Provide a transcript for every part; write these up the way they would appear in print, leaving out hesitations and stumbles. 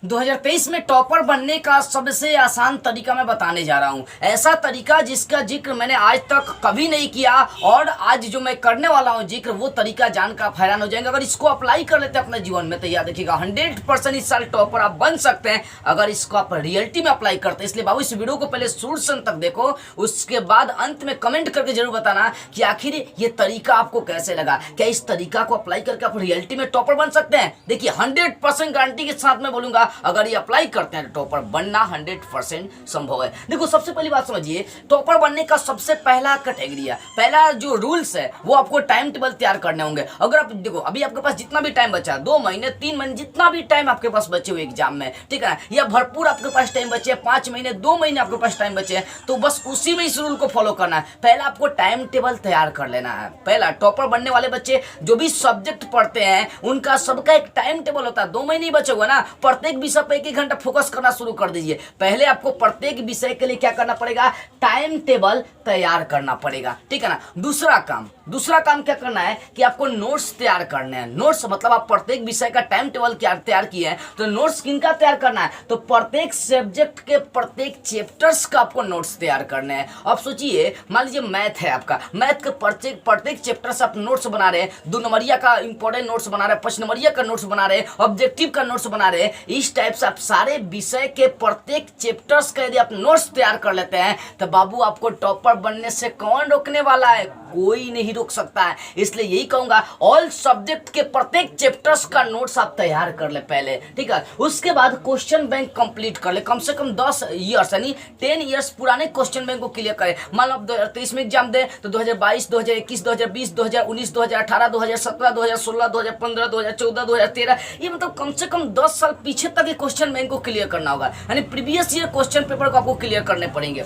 2023 में टॉपर बनने का सबसे आसान तरीका मैं बताने जा रहा हूं। ऐसा तरीका जिसका जिक्र मैंने आज तक कभी नहीं किया और आज जो मैं करने वाला हूं जिक्र, वो तरीका जानकर आप हैरान हो जाएंगे। अगर इसको अप्लाई कर लेते हैं अपने जीवन में तो याद रखिएगा 100% इस साल टॉपर आप बन सकते हैं अगर इसको आप रियलिटी में अप्लाई करते हैं। इसलिए बाबू इस वीडियो को पहले शुरू से अंत तक देखो, उसके बाद अंत में कमेंट करके जरूर बताना कि आखिर ये तरीका आपको कैसे लगा। क्या इस तरीका को अप्लाई करके आप रियलिटी में टॉपर बन सकते हैं? देखिए 100% गारंटी के साथ मैं बोलूंगा अगर ये अप्लाई करते हैं तो टॉपर बनना 100% संभव है। देखो सबसे पहली बात समझिए, टॉपर बनने का सबसे पहला कैटेगरी है, पहला जो रूल्स है वो आपको टाइम टेबल तैयार करने होंगे। अगर आप देखो अभी आपके पास जितना भी टाइम बचा, 2 महीने 3 महीने जितना भी टाइम आपके पास बचे हुए एग्जाम में, ठीक है, या भरपूर आपके पास टाइम बचे, 5 महीने 2 महीने आपके पास टाइम बचे हैं, तो बस उसी में इस रूल को फॉलो करना है। पहला आपको टाइम टेबल तैयार कर लेना है। पहला टॉपर बनने वाले बच्चे जो भी सब्जेक्ट पढ़ते हैं उनका सबका एक टाइम टेबल होता है। 2 महीने ही बचे हुए ना, प्रत्येक विषय पर 1-1 घंटा फोकस करना शुरू कर दीजिए। पहले आपको प्रत्येक विषय के लिए क्या करना पड़ेगा? टाइम टेबल तैयार करना पड़ेगा, ठीक है ना। दूसरा काम क्या करना है कि आपको नोट्स तैयार करने हैं। नोट्स मतलब आप प्रत्येक विषय का टाइम टेबल तैयार किए हैं तो नोट्स किनका तैयार करना है? तो प्रत्येक सब्जेक्ट के प्रत्येक चैप्टर्स का आपको नोट्स तैयार करने हैं। अब सोचिए, मान लीजिए मैथ है आपका, मैथ के प्रत्येक चैप्टर से आप नोट्स बना रहे हैं, 2 नंबरिया का इंपॉर्टेंट नोट्स बना रहे हैं, 5 नंबरिया का नोट्स बना रहे हैं, ऑब्जेक्टिव का नोट्स बना रहे हैं। इस टाइप से आप सारे विषय के प्रत्येक चैप्टर्स का यदि आप नोट्स तैयार कर लेते हैं तो बाबू आपको टॉपर बनने से कौन रोकने वाला है? कोई नहीं रोक सकता है। इसलिए यही कहूंगा ऑल सब्जेक्ट के प्रत्येक चैप्टर्स का नोट्स आप तैयार कर ले पहले, ठीक है। उसके बाद क्वेश्चन बैंक कंप्लीट कर ले, कम से कम 10 ईयर्स यानी 10 ईयर्स पुराने क्वेश्चन बैंक को क्लियर करें। मान लो आप 2023 में एग्जाम दे तो 2022, 2021, 2020, 2019, 2018, 2017, 2016, 2015, 2014, 2013, ये मतलब कम से कम 10 साल पीछे तक ये क्वेश्चन बैंक को क्लियर करना होगा। यानी प्रीवियस ईयर क्वेश्चन पेपर को आपको क्लियर करने पड़ेंगे,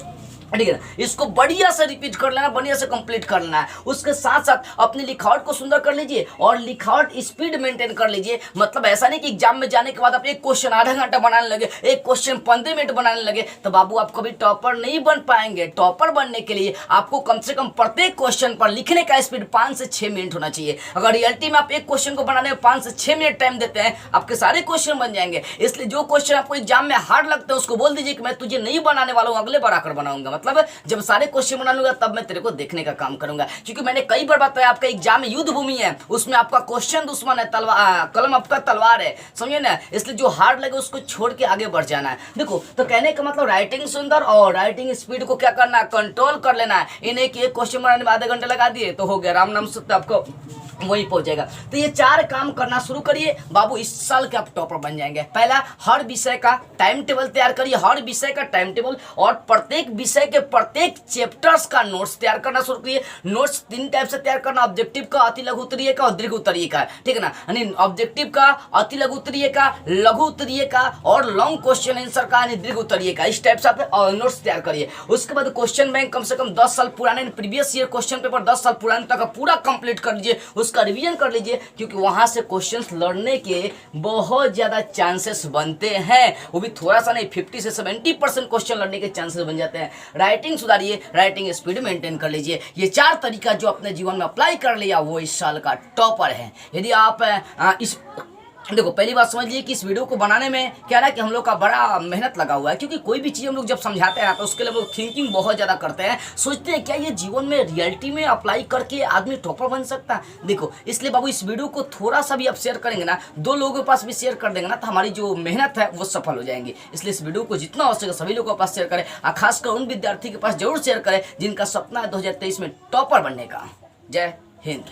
ठीक है ना। इसको बढ़िया से रिपीट कर लेना, बढ़िया से कंप्लीट कर लेना है। उसके साथ साथ अपनी लिखावट को सुंदर कर लीजिए और लिखावट स्पीड मेंटेन कर लीजिए। मतलब ऐसा नहीं कि एग्जाम में जाने के बाद आप एक क्वेश्चन आधा घंटा बनाने लगे, एक क्वेश्चन 15 मिनट बनाने लगे, तो बाबू आप कभी टॉपर नहीं बन पाएंगे। टॉपर बनने के लिए आपको कम से कम प्रत्येक क्वेश्चन पर लिखने का स्पीड 5 से 6 मिनट होना चाहिए। अगर रियलिटी में आप एक क्वेश्चन को बनाने में 5 से 6 मिनट टाइम देते हैं, आपके सारे क्वेश्चन बन जाएंगे। इसलिए जो क्वेश्चन आपको एग्जाम में हार्ड लगते हैं उसको बोल दीजिए कि मैं तुझे नहीं बनाने वाला हूँ, अगले बार आकर बनाऊंगा। मतलब जब सारे क्वेश्चन बना लूंगा तब मैं तेरे को देखने का काम करूंगा। क्योंकि मैंने कई बार बताया आपका एग्जाम में युद्ध भूमि है, उसमें आपका क्वेश्चन दुश्मन है, कलम आपका तलवार है, समझिए ना। इसलिए जो हार्ड लगे उसको छोड़ के आगे बढ़ जाना है। देखो तो कहने का मतलब राइटिंग सुंदर और राइटिंग स्पीड को क्या करना है? कंट्रोल कर लेना है। इन्हें कि एक क्वेश्चन बनाने में आधे घंटे लगा दिए तो हो गया, राम नाम सत्य आपको वही पहुंच जाएगा। तो ये 4 काम करना शुरू करिए, बाबू इस साल के आप टॉपर बन जाएंगे। पहला, हर विषय का टाइम टेबल तैयार करिए, हर विषय का टाइम टेबल और प्रत्येक विषय के प्रत्येक चैप्टर्स का नोट्स तैयार करना शुरू करिए। नोट्स 3 टाइप से तैयार करना, ऑब्जेक्टिव का, अति लघु उत्तरीय का और दीर्घ उत्तरीय का, ठीक है ना। यानी ऑब्जेक्टिव का, अति लघु उत्तरीय का, लघु उत्तरीय का और लॉन्ग क्वेश्चन आंसर का यानी दीर्घ उत्तरीय का, इस टाइप से आप नोट्स तैयार करिए। उसके बाद क्वेश्चन बैंक कम से कम 10 साल पुराने, प्रीवियस ईयर क्वेश्चन पेपर 10 साल पुराने तक पूरा कंप्लीट कर लीजिए, उसका रिवीजन कर लीजिए। क्योंकि वहां से क्वेश्चंस लड़ने के बहुत ज्यादा चांसेस बनते हैं, वो भी थोड़ा सा नहीं, 50 से 70% क्वेश्चन लड़ने के चांसेस बन जाते हैं। राइटिंग सुधारिए, राइटिंग स्पीड मेंटेन कर लीजिए। ये 4 तरीका जो अपने जीवन में अप्लाई कर लिया वो इस साल का टॉपर है। यदि आप इस देखो पहली बात समझिए कि इस वीडियो को बनाने में क्या ना कि हम लोग का बड़ा मेहनत लगा हुआ है। क्योंकि कोई भी चीज़ हम लोग जब समझाते हैं तो उसके लिए वो थिंकिंग बहुत ज़्यादा करते हैं, सोचते हैं क्या ये जीवन में रियलिटी में अप्लाई करके आदमी टॉपर बन सकता है। देखो इसलिए बाबू इस वीडियो को थोड़ा सा भी आप शेयर करेंगे ना, 2 लोगों के पास भी शेयर कर देंगे ना, तो हमारी जो मेहनत है वो सफल हो जाएंगी। इसलिए इस वीडियो को जितना हो सके सभी लोगों के पास शेयर करें और खासकर उन विद्यार्थी के पास जरूर शेयर करें जिनका सपना है 2023 में टॉपर बनने का। जय हिंद।